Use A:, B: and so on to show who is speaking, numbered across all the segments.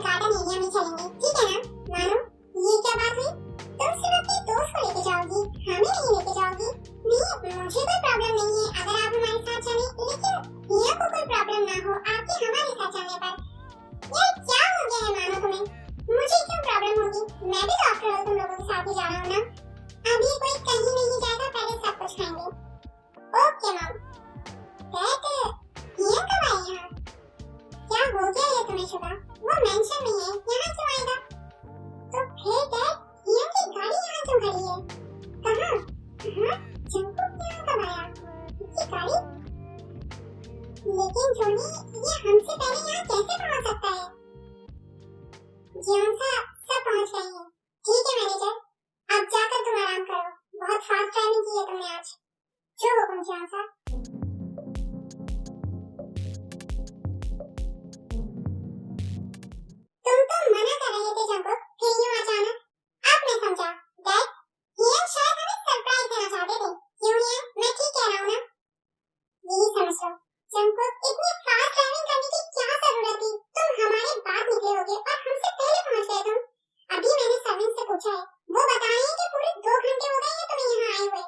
A: Garden area में चलेंगे, ठीक है ना? मानो ये क्या बात हुई? तुम सिर्फ अपने दोस्त को लेके जाओगी, हमें नहीं लेके जाओगी? नहीं, मुझे कोई प्रॉब्लम नहीं है अगर आप हमारे साथ चलें, लेकिन हिया को कोई प्रॉब्लम ना हो आपके हमारे साथ चलने पर। यार क्या हो गया है मानो तुम्हें? मुझे क्यों प्रॉब्लम होगी? मैं भी तो आफ्टर ऑल तुम लोगों के साथ ही जा रहा हूँ ना। अभी कोई कहीं नहीं जाएगा, पहले सब कुछ खाएंगे। Okay mom. डैड हिया कब आई यहाँ? क्या हो गया है तुम्हें शुभा? वो मेंशन नहीं है, यहाँ क्यों आएगा? तो फिर डैड हिया की गाड़ी यहाँ क्यों खड़ी है? कहाँ? हाँ? जंकुक यहाँ कब आया? इसकी गाड़ी? लेकिन जोनी ये हमसे पहले यहाँ कैसे पहुँच सकता है? जियोंसा सब पहुँच गए हैं। ठीक है मैनेजर, अब जाकर तुम आराम करो। बहुत फास्ट ड्राइविंग की है तुमने आज। जो हुकुम जियोंसा। तुम तो मना कर रहे थे जंकुक, फिर यूँ अचानक? अब मैं समझा। डैड हियन शायद हमें सरप्राइज देना चाहते थे। क्यों हियन? मैं ठीक कह रहा हूँ ना? यही समझ लो। जंकुक इतनी फास्ट ड्राइविंग करने की क्या जरूरत थी? तुम हमारे बाद निकले होगे और हमसे पहले पहुंच गए तुम। अभी मैंने सर्वेंट से पूछा है, वो बता रहे हैं कि पूरे 2 घंटे हो गए हैं तुम्हें यहाँ आए हुए।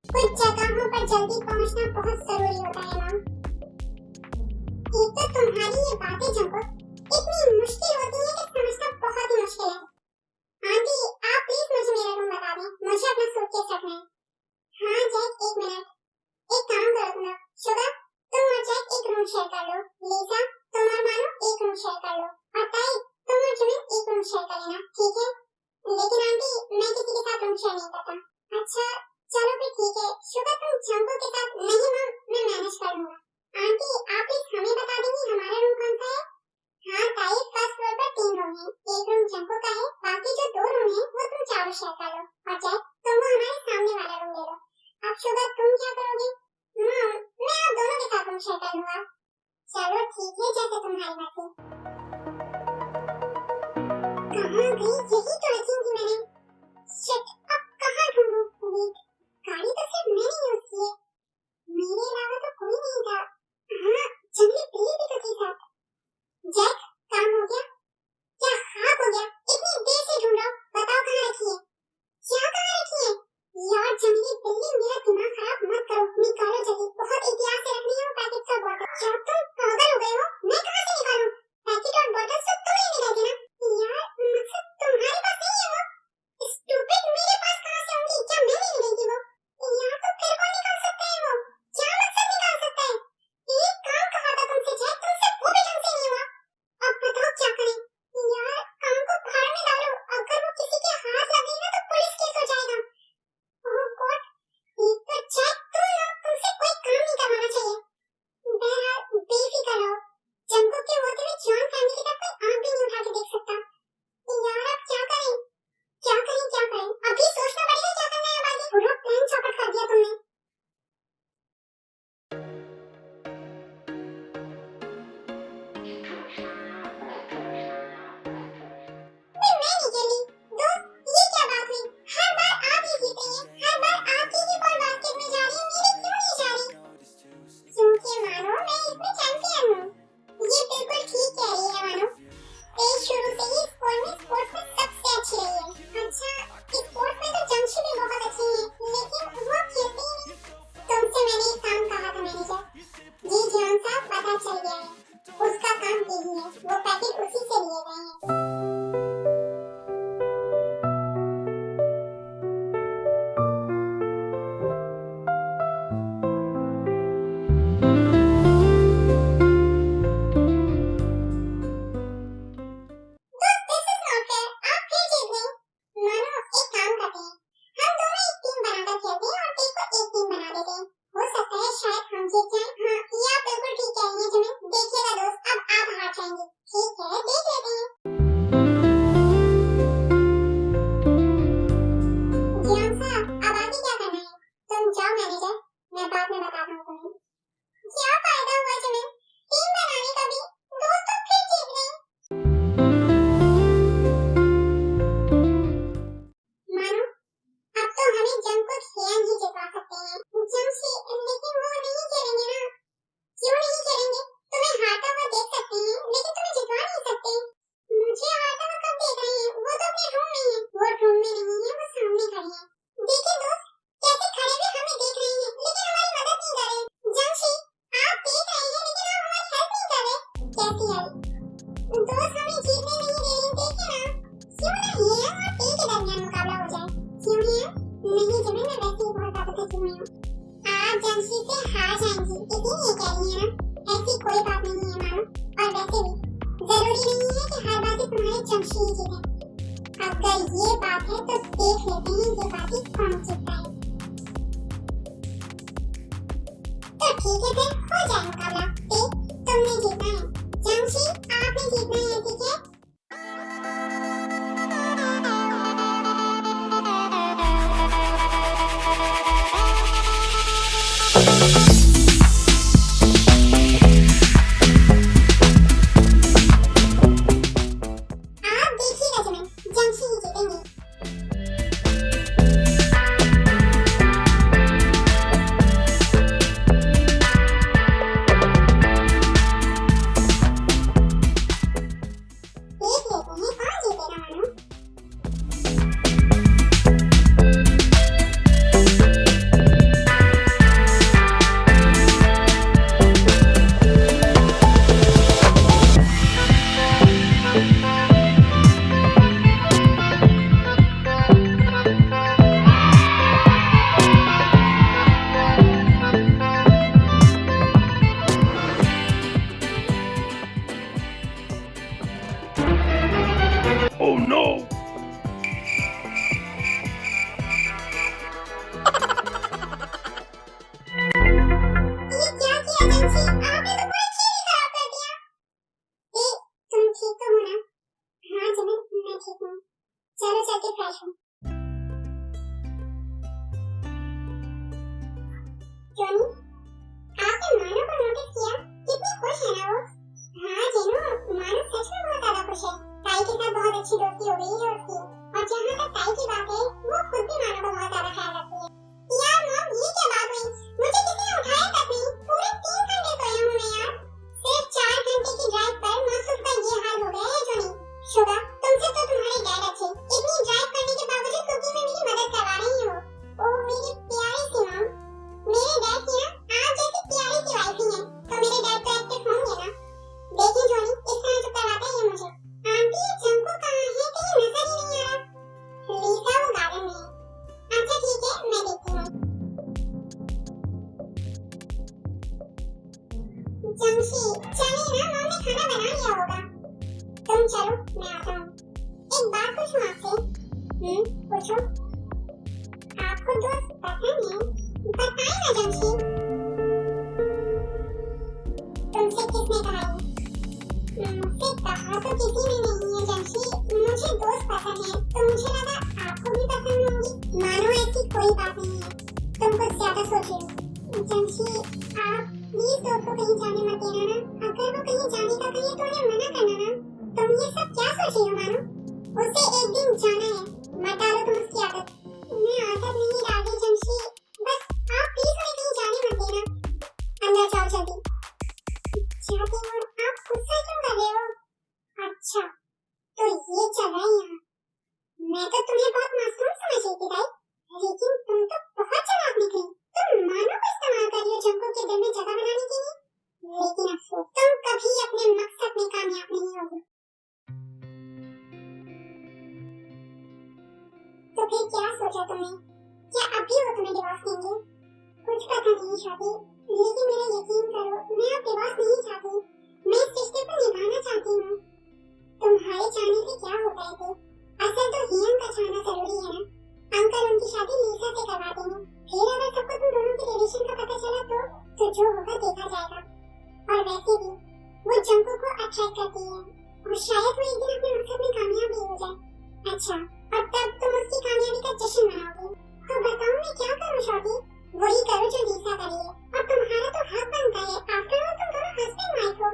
A: कुछ जगहों पर जल्दी पहुंचना बहुत जरूरी होता है माँ। एक तो तुम्हारी ये बातें जंकुक इतनी मुश्किल होती है कि समझना बहुत ही मुश्किल है। आंटी आप प्लीज मुझे मेरा रूम बता दें, मुझे अपना सूटकेस रखना है। हाँ जैक एक मिनट, एक काम करो तुम लोग, शुगा तुम और जैक एक रूम शेयर कर लो, लीजा तुम और मानो एक रूम शेयर कर लो, और ताई तुम और जुमिन एक रूम शेयर कर लेना, ठीक है? लेकिन आंटी मैं किसी के साथ रूम शेयर नहीं करता। अच्छा चलो फिर ठीक है, शुगा तुम जंको के साथ। नहीं मम मैं मैनेज कर लूंगा। आंटी आप प्लीज हमें बता देंगी हमारा रूम कौन सा है? हाँ ताई फर्स्ट फ्लोर पर 3 रूम है, एक रूम जंको का है, बाकी जो 2 रूम है वो तुम चारों शेयर कर लो, और जैक तुम वो हमारे सामने वाला रूम ले लो। अब शुगा तुम क्या करोगे? मैं आप दोनों के साथ रूम शेयर कर लूंगा। चलो ठीक है जैसे तुम्हारी मर्जी। कहाँ गई? यही तो रखी थी मैंने। शिट अब कहाँ ढूंढूं? वेट गाड़ी तो सिर्फ मैंने यूज की है, मेरे अलावा तो कोई नहीं था। हाँ जंगली बिल्ली भी तो थी साथ। जैक काम हो गया? क्या खाक हो गया? इतनी देर से ढूंढ रहा हूँ, बताओ कहाँ रखी है? क्या कहाँ रखी है? यार जंगली बिल्ली मेरा दिमाग खराब मत करो, निकालो जल्दी। बहुत एहतियात से रखनी है वो पैकेट और बॉटल। क्या तुम पागल हो गए हो? मैं कहाँ से निकालूं? पैकेट और बॉटल सब तुम लेने गए थे ना? यार मकसद तुम्हारे पास नहीं है वो? स्टूपिड मेरे पास कहाँ से होंगी? क्या मैं लेने गई थी वो? यार तो फिर कौन निकाल सकता है वो? क्या मकसद निकाल सकता है? एक काम अगर ये बात है तो देख लेते हैं ये बाजी कौन जीतता है। तो ठीक है फिर हो जाए मुकाबला। देख तुमने जीतना है, जंगशी आपने जीतना है, ठीक है? आप देखिएगा जमीन, जंगशी ही जीतेंगे। देख लेते हैं कौन जीतेगा मानो।
B: Oh no!
A: ये क्या किया जंगशी? आपने तो पूरा खेल ही खराब कर दिया। ए, तुम ठीक तो हो ना? हाँ जमीन, मैं ठीक हूँ। चलो चल के फ्रेश हूँ। जोनी, आपने मानो को नोटिस किया? कितनी खुश है ना वो? हाँ जेनू, मानो सच में बहुत ज्यादा खुश है। ताई के साथ बहुत अच्छी दोस्ती हो गई है उसकी। और जहाँ तक ताई की बात है, वो खुद भी मानो का बहुत ज्यादा ख्याल रखती है। यार मॉम, ये क्या बात हुई? मुझे किसी ने उठाया तक नहीं। पूरे 3 घंटे सोया हूँ मैं यार। सिर्फ 4 घंटे की ड्राइव पर मौसम का ये हाल हो गया है जोनी। शुगा, तुमसे तो तुम्हारे डैड अच्छे। इतनी ड्राइव करने के बावजूद कुकिंग में मेरी मदद करवा रही हो। ओह मेरी प्यारी सी मॉम। मेरे डैड की ना आप जैसी प्यारी सी वाइफ ही है, तो मेरे डैड तो एक्टिव होंगे ना। देखिए जोनी, इस तरह चुप करवाते हैं मुझे। आंटी ये जंको कहाँ है? कहीं नजर ही नहीं आ रहा। लीसा वो गार्डन में है। अच्छा ठीक है, मैं देखती हूँ। जंगशी, चलिए ना, मॉम ने खाना बना लिया होगा। तुम चलो, मैं आता हूँ। एक बात पूछूं आपसे? पूछो। आपको दोस्त पसंद है? बताइए ना जंगशी। तुमसे किसने कहा ये? मुझसे कहा तो किसी ने नहीं है जंगशी। मुझे दोस्त पसंद है, तो मुझे लगा आपको भी पसंद होंगी। मानो ऐसी कोई बात नहीं है, तुम कुछ ज्यादा सोच रहे हो। जंगशी, आप प्लीज दोस्त को कहीं जाने मत देना ना। अगर वो कहीं जाने का कहे तो उन्हें मना करना ना। तुम ये सब क्या सोच रही हो मानो? उसे एक दिन जाना है, मत डालो तुम उसकी आदत। मैं आदत नहीं डाल रही जंगशी, बस आप प्लीज उन्हें कहीं जाने मत देना। अंदर जाओ जल्दी। जाते हो? आप गुस्सा क्यों कर रहे हो? अच्छा, तो ये चल रहा है यहाँ। मैं तो तुम्हें बहुत मासूम समझ रही थी भाई, लेकिन तुम तो बहुत चालाक निकली। तुम मानो को इस्तेमाल कर रही हो जंको के दिल में जगह बनाने के लिए। लेकिन अफसोस, तुम कभी अपने मकसद में कामयाब नहीं होगी। तो फिर क्या सोचा तुमने? क्या अभी वो तुम्हें डिवोर्स देंगे? कुछ पता नहीं शादी, लेकिन मेरा यकीन करो, मैं अब डिवोर्स नहीं चाहती। मैं इस रिश्ते को निभाना चाहती हूँ। तुम्हारे चाहने से क्या हो गए थे? असल तो हियन का चाहना जरूरी है ना। अंकल उनकी शादी लीसा से करवा देंगे। फिर अगर सबको तुम दोनों के रिलेशन का पता चला तो जो होगा देखा जाएगा। और वैसे भी वो जंको को अट्रैक्ट करती है, और शायद वो एक दिन अपने मकसद में कामयाब भी हो जाए। अच्छा, और तब तुम उसकी कामयाबी का जश्न मनाओगे। तो बताओ मैं क्या करूँ शॉटी? वही करो जो लीसा करी है, और तुम्हारा तो हक बनता है। आफ्टर ऑल तुम दोनों हस्बैंड वाइफ हो।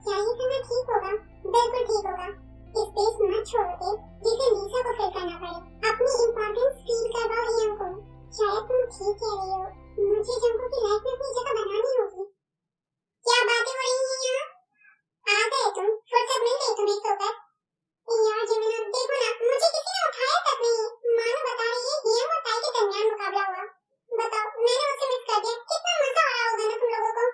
A: क्या ये करना ठीक होगा? बिल्कुल ठीक होगा। स्पेस मत छोड़ो जिसे लीसा को फिल करना पड़े। अपनी इम्पोर्टेंस फील करवाओ हियन को। शायद तुम ठीक कह रही हो, मुझे जंको की लाइफ में अपनी जगह बनानी होगी। क्या बातें हो रही हैं यहाँ? आ गए तुम? फुर्सत मिल गई तुम्हें सोकर? यार जमीना, देखो ना, मुझे किसी ने उठाया तक नहीं। मानो बता रही है हियन और ताई के दरमियान मुकाबला हुआ। बताओ, मैंने उसे मिस कर दिया। कितना मजा आ रहा होगा ना तुम लोगों को।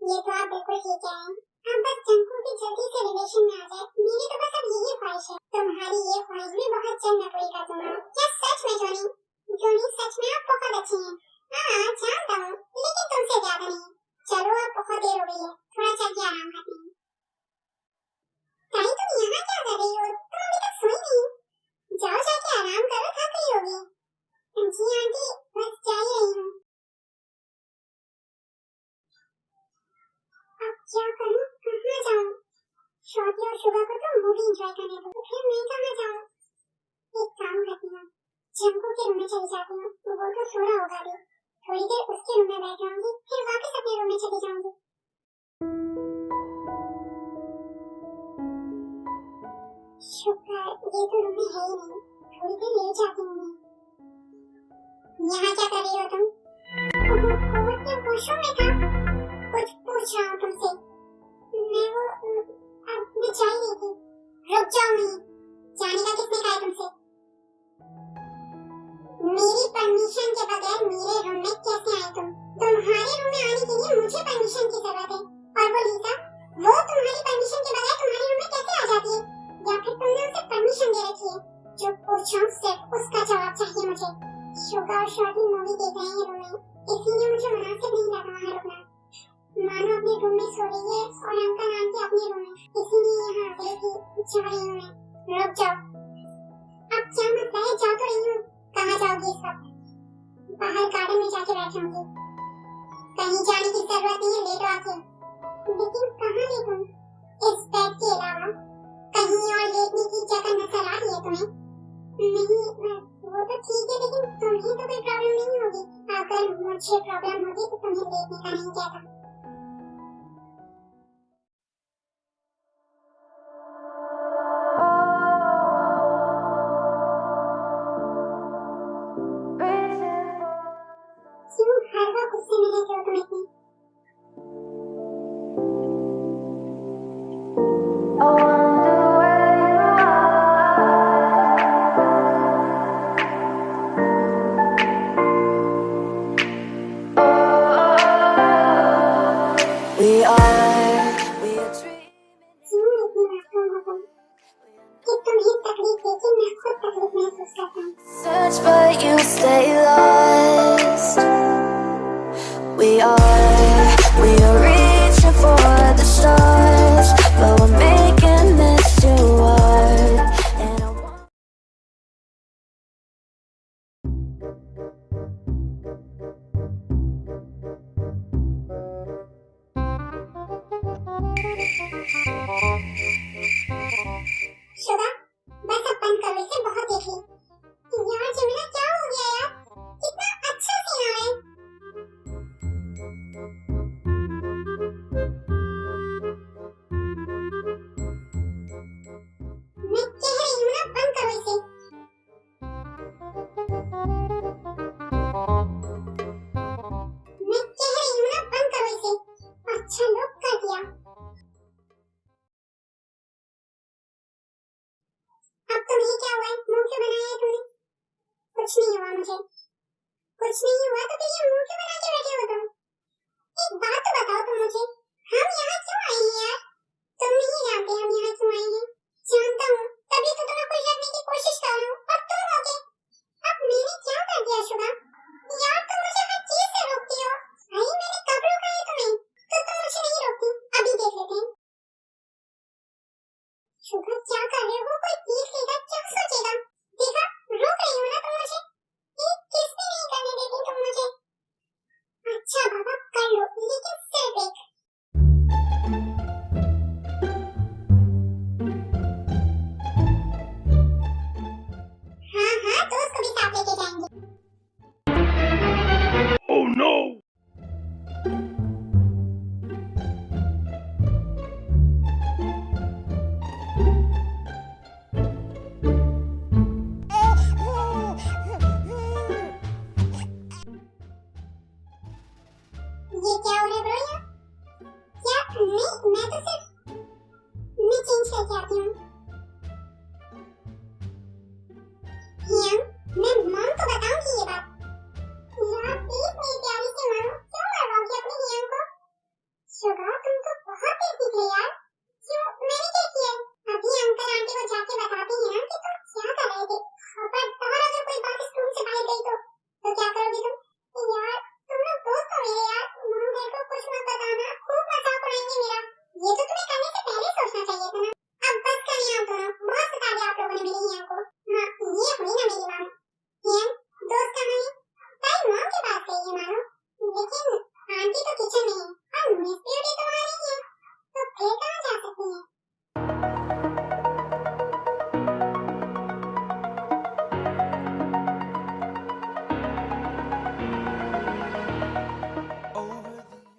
A: ये तो आप बिल्कुल ठीक कह रहे हैं। आप बस जंकू की जल्दी से रिलेशन में आ जाए, मेरी तो बस अब यही ख्वाहिश है। तुम्हारी ये ख्वाहिश भी बहुत जल्द मैं पूरी कर दूंगा। क्या सच में जोनी? जोनी सच में आप बहुत अच्छी हैं। हाँ जानता हूँ, लेकिन तुमसे ज्यादा नहीं। चलो अब बहुत देर हो गई है, थोड़ा चल के आराम करते हैं। ताई तुम यहाँ क्या कर रही हो? तुम अभी तक सोई नहीं? जाओ जाके आराम करो, थक गई होगी। जी आंटी, बस जा ही रही हूँ। अब क्या करूँ, कहाँ जाऊँ? शॉर्टी और शुगा को तो मूवी एंजॉय करने दो, फिर मैं कहाँ जाऊँ? एक काम करती हूँ, जंकू के रूम में चली जाती हूँ। वो तो सो रहा होगा अभी। थोड़ी देर उसके रूम में बैठ जाऊंगी, फिर वापस अपने रूम में चली जाऊंगी। शुक्र ये तो रूम में है ही नहीं। थोड़ी देर लेट जाती हूँ। यहाँ क्या कर रही हो तुम? वो वॉशरूम में था। कुछ पूछ रहा हूँ तुमसे। मैं वो अब मैं जा ही रही थी। रुक जाओ, नहीं जाने का किसने कहा तुमसे? मेरी परमिशन के बगैर मेरे रूम में कैसे आए तुम? तुम्हारे रूम में आने के लिए मुझे परमिशन की जरूरत है। और वो लीजा, वो तुम्हारी परमिशन के बगैर तुम्हारे रूम में कैसे आ जाती है? या फिर तुमने उसे परमिशन दे रखी है? जो पूछा हूँ सिर्फ उसका जवाब चाहिए मुझे। शुगा और शॉर्टी मूवी देख रहे हैं रूम में, इसीलिए मुझे मुनासिब नहीं लगा वहाँ रुकना। मानो अपने रूम में सो रही है और अंकल आंटी अपने रूम में, इसीलिए यहाँ आ गई थी। जा रही हूँ मैं। रुक जाओ। अब क्या मसला है? जा तो रही हूँ। कहाँ जाओगी इस वक्त? बाहर गार्डन में जाके बैठूंगी। कहीं जाने की जरूरत नहीं है, लेटो आके। लेकिन कहाँ लेटूं? इस बेड के अलावा कहीं और लेटने की जगह नजर आ रही है तुम्हें? नहीं, वो तो ठीक है, लेकिन तुम्हें तो कोई प्रॉब्लम नहीं होगी। अगर मुझे प्रॉब्लम होगी तो तुम्हें लेटने का नहीं कहता। क्यों हर वक्त गुस्से में रहते हो तुम इतनी? क्यों इतनी मासूम हो तुम? कि तुम्हें तकलीफ देके मैं खुद तकलीफ महसूस करता हूँ।
C: Search but you stay lost. We are reaching for the stars, but we're making this too hard. And I want
A: Suga, बस अब बंद करो इसे, बहुत देख ली। यार जमीला क्या हो गया यार? कितना अच्छा सीन आ रहा है। मैं कह रही हूँ ना, बंद करो इसे। मैं कह रही हूँ ना, बंद करो इसे। अच्छा लुक कर दिया। अब तुम्हें क्या हुआ है? मुंह क्यों बनाया है तुमने? कुछ नहीं हुआ मुझे। कुछ नहीं हुआ तो फिर ये मुंह क्यों बना के बैठे हो तुम? एक बात